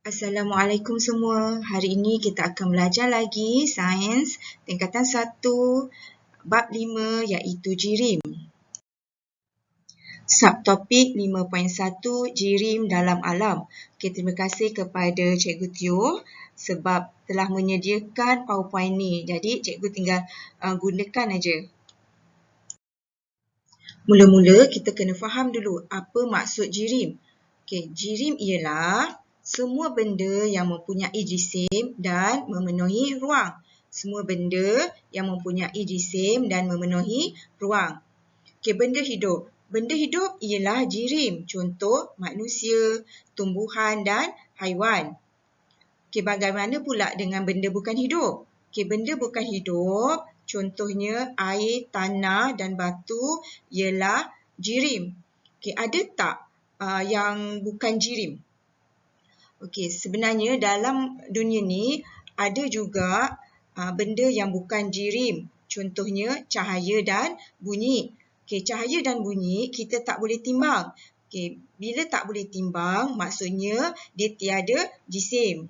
Assalamualaikum semua. Hari ini kita akan belajar lagi sains tingkatan 1 bab 5 iaitu jirim. Subtopik 5.1 jirim dalam alam. Okey, terima kasih kepada Cikgu Tio sebab telah menyediakan PowerPoint ni. Jadi cikgu tinggal gunakan aja. Mula-mula kita kena faham dulu apa maksud jirim. Okey, jirim ialah semua benda yang mempunyai jisim dan memenuhi ruang. Semua benda yang mempunyai jisim dan memenuhi ruang. Okey, benda hidup. Benda hidup ialah jirim. Contoh manusia, tumbuhan dan haiwan. Okey, bagaimana pula dengan benda bukan hidup? Okey, benda bukan hidup, contohnya air, tanah dan batu ialah jirim. Okey, ada tak yang bukan jirim? Okey, sebenarnya dalam dunia ni ada juga benda yang bukan jirim. Contohnya cahaya dan bunyi. Okey, cahaya dan bunyi kita tak boleh timbang. Okey, bila tak boleh timbang maksudnya dia tiada jisim.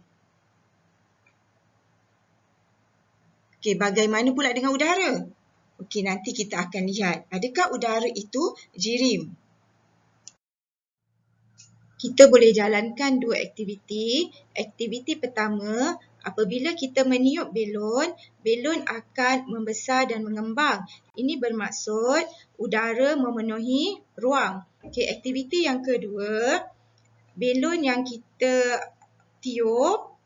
Okey, bagaimana pula dengan udara? Okey, nanti kita akan lihat. Adakah udara itu jirim? Kita boleh jalankan dua aktiviti. Aktiviti pertama, apabila kita meniup belon, belon akan membesar dan mengembang. Ini bermaksud udara memenuhi ruang. Okey, aktiviti yang kedua, belon yang kita tiup,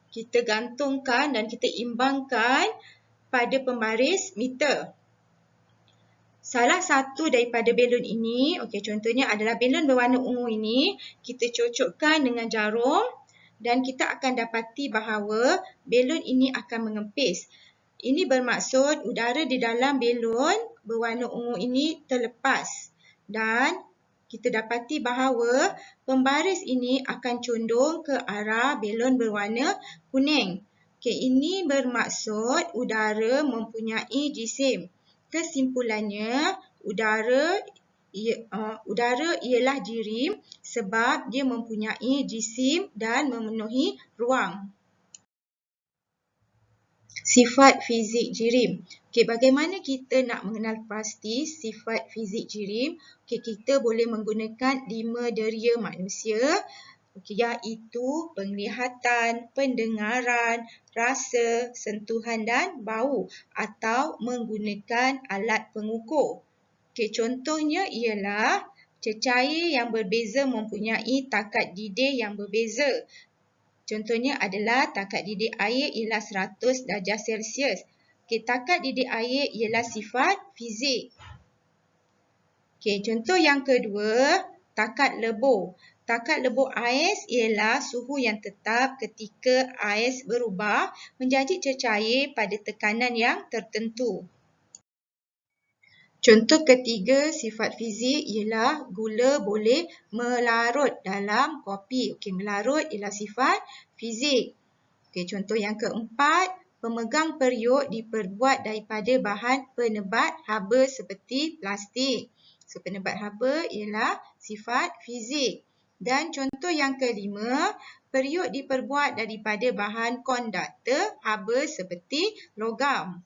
kita gantungkan dan kita imbangkan pada pembaris meter. Salah satu daripada belon ini, okey, contohnya adalah belon berwarna ungu ini, kita cocokkan dengan jarum dan kita akan dapati bahawa belon ini akan mengempis. Ini bermaksud udara di dalam belon berwarna ungu ini terlepas dan kita dapati bahawa pembaris ini akan condong ke arah belon berwarna kuning. Okey, ini bermaksud udara mempunyai jisim. Kesimpulannya, udara ialah jirim sebab dia mempunyai jisim dan memenuhi ruang. Sifat fizik jirim. Okey, bagaimana kita nak mengenal pasti sifat fizik jirim? Okey, kita boleh menggunakan 5 deria manusia, okey, iaitu penglihatan, pendengaran, rasa, sentuhan dan bau atau menggunakan alat pengukur. Okey, contohnya ialah cecair yang berbeza mempunyai takat didih yang berbeza. Contohnya adalah takat didih air ialah 100 darjah Celsius. Okey, takat didih air ialah sifat fizik. Okey, contoh yang kedua, takat lebur. Takat lebur ais ialah suhu yang tetap ketika ais berubah menjadi cecair pada tekanan yang tertentu. Contoh ketiga sifat fizik ialah gula boleh melarut dalam kopi. Okey, melarut ialah sifat fizik. Okey, contoh yang keempat, pemegang periuk diperbuat daripada bahan penebat haba seperti plastik. So, penebat haba ialah sifat fizik. Dan contoh yang kelima, periuk diperbuat daripada bahan konduktor haba seperti logam.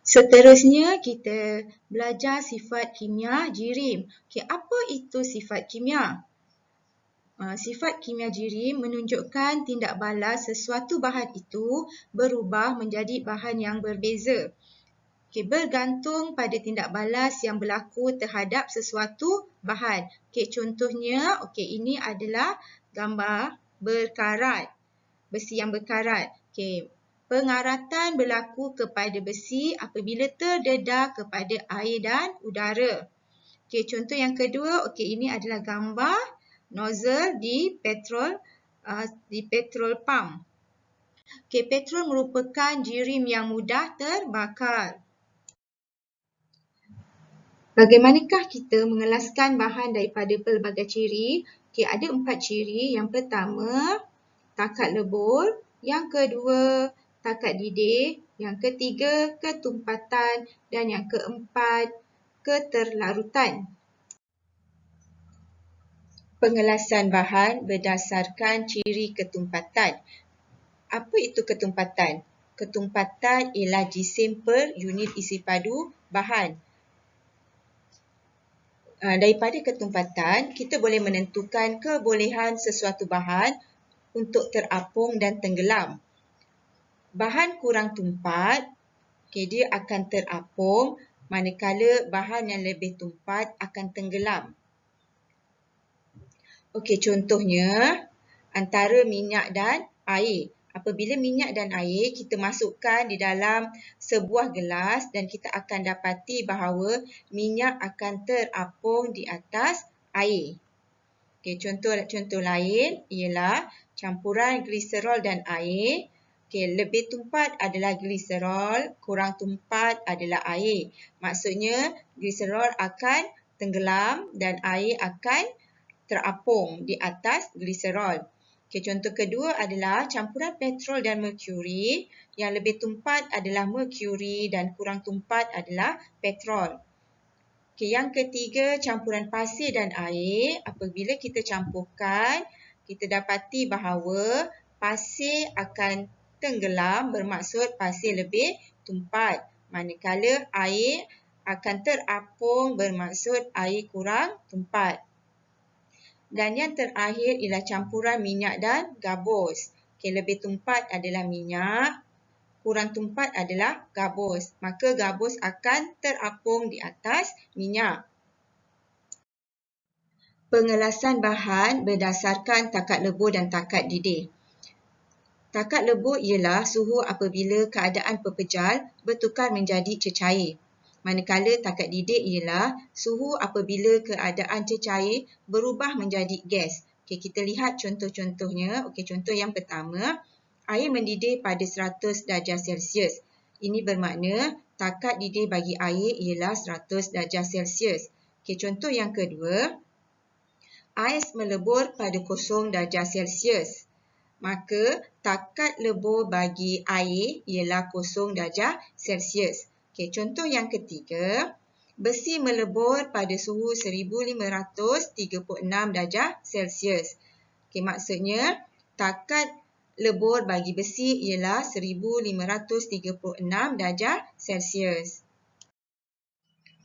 Seterusnya, kita belajar sifat kimia jirim. Okey, apa itu sifat kimia? Sifat kimia jirim menunjukkan tindak balas sesuatu bahan itu berubah menjadi bahan yang berbeza. Okey, bergantung pada tindak balas yang berlaku terhadap sesuatu bahan. Okey, contohnya, okey, ini adalah gambar berkarat, besi yang berkarat. Okey, pengaratan berlaku kepada besi apabila terdedah kepada air dan udara. Okey, contoh yang kedua, okey, ini adalah gambar nozzle di petrol pump. Okey, petrol merupakan jirim yang mudah terbakar. Bagaimanakah kita mengelaskan bahan daripada pelbagai ciri? Okey, ada 4 ciri. Yang pertama, takat lebur. Yang kedua, takat didih. Yang ketiga, ketumpatan. Dan yang keempat, keterlarutan. Pengelasan bahan berdasarkan ciri ketumpatan. Apa itu ketumpatan? Ketumpatan ialah jisim per unit isi padu bahan. Daripada ketumpatan, kita boleh menentukan kebolehan sesuatu bahan untuk terapung dan tenggelam. Bahan kurang tumpat, dia akan terapung, manakala bahan yang lebih tumpat akan tenggelam. Contohnya antara minyak dan air. Apabila minyak dan air kita masukkan di dalam sebuah gelas dan kita akan dapati bahawa minyak akan terapung di atas air. Contoh lain ialah campuran gliserol dan air. Lebih tumpat adalah gliserol, kurang tumpat adalah air. Maksudnya gliserol akan tenggelam dan air akan terapung di atas gliserol. Contoh kedua adalah campuran petrol dan merkuri. Yang lebih tumpat adalah merkuri dan kurang tumpat adalah petrol. Yang ketiga, campuran pasir dan air. Apabila kita campurkan, kita dapati bahawa pasir akan tenggelam, bermaksud pasir lebih tumpat. Manakala air akan terapung, bermaksud air kurang tumpat. Dan yang terakhir ialah campuran minyak dan gabus. Lebih tumpat adalah minyak, kurang tumpat adalah gabus. Maka gabus akan terapung di atas minyak. Pengelasan bahan berdasarkan takat lebur dan takat didih. Takat lebur ialah suhu apabila keadaan pepejal bertukar menjadi cecair. Manakala takat didih ialah suhu apabila keadaan cecair berubah menjadi gas. Kita lihat contoh-contohnya. Contoh yang pertama, air mendidih pada 100 darjah Celsius. Ini bermakna takat didih bagi air ialah 100 darjah Celsius. Contoh yang kedua, ais melebur pada 0 darjah Celsius. Maka takat lebur bagi air ialah 0 darjah Celsius. Contoh yang ketiga, besi melebur pada suhu 1536 darjah Celsius. Maksudnya takat lebur bagi besi ialah 1536 darjah Celsius.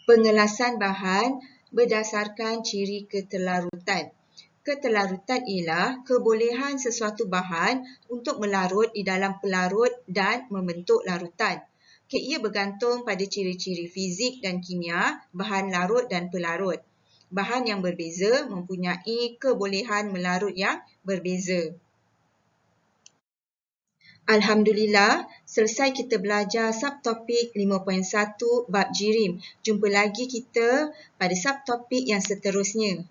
Pengelasan bahan berdasarkan ciri keterlarutan. Keterlarutan ialah kebolehan sesuatu bahan untuk melarut di dalam pelarut dan membentuk larutan. Ia bergantung pada ciri-ciri fizik dan kimia bahan larut dan pelarut. Bahan yang berbeza mempunyai kebolehan melarut yang berbeza. Alhamdulillah, selesai kita belajar subtopik 5.1 bab jirim. Jumpa lagi kita pada subtopik yang seterusnya.